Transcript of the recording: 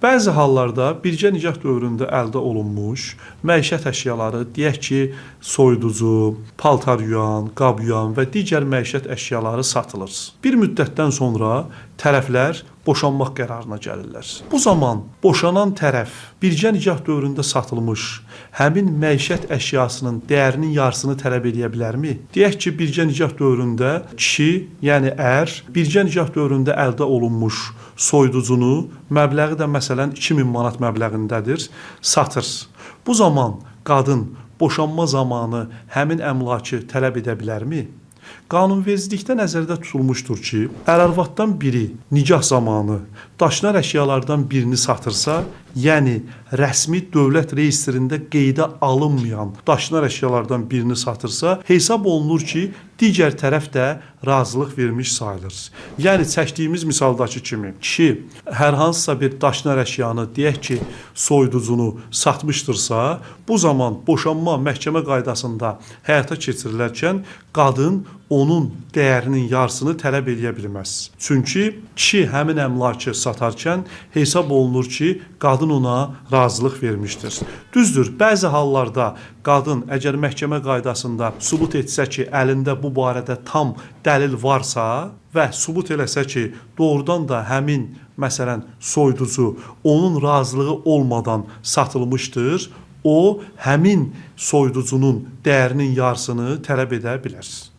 Bəzi hallarda birgə nikah dövründə əldə olunmuş məişət əşyaları, deyək ki, soyuducu, paltar yuyan, qab yuyan və digər məişət əşyaları satılır. Bir müddətdən sonra tərəflər boşanmaq qərarına gəlirlər. Bu zaman boşanan tərəf birgə nikah dövründə satılmış həmin məişət əşyasının dəyərinin yarısını tələb edə bilərmi? Deyək ki, birgə nikah dövründə kişi, yəni ər, birgə nikah dövründə əldə olunmuş soyuducunu, məbləği də məsələn 2000 manat məbləğindədir, satır. Bu zaman qadın boşanma zamanı həmin əmlakı tələb edə bilərmi? Qanunvericilikdə nəzərdə tutulmuşdur ki, ər-arvaddan biri nikah zamanı daşınar əşyalardan birini satırsa, yəni rəsmi dövlət reyestrində qeydə alınmayan daşınar əşyalardan birini satırsa, hesab olunur ki, digər tərəf də razılıq vermiş sayılır. Yəni çəkdiyimiz misaldakı kimi, kişi hər hansısa bir daşınar əşyanı, deyək ki, soyuducunu satmışdırsa, bu zaman boşanma məhkəmə qaydasında həyata keçirilərkən qadın onun dəyərinin yarısını tələb edə bilməz. Çünki kişi həmin əmlakı satarkən hesab olunur ki, qadın ona razılıq vermişdir. Düzdür, bəzi hallarda qadın əgər məhkəmə qaydasında sübut etsə ki, əlində bu barədə tam dəlil varsa və sübut eləsə ki, doğrudan da həmin, məsələn, soyuducu onun razılığı olmadan satılmışdır, o həmin soyuducunun dəyərinin yarısını tələb edə bilər.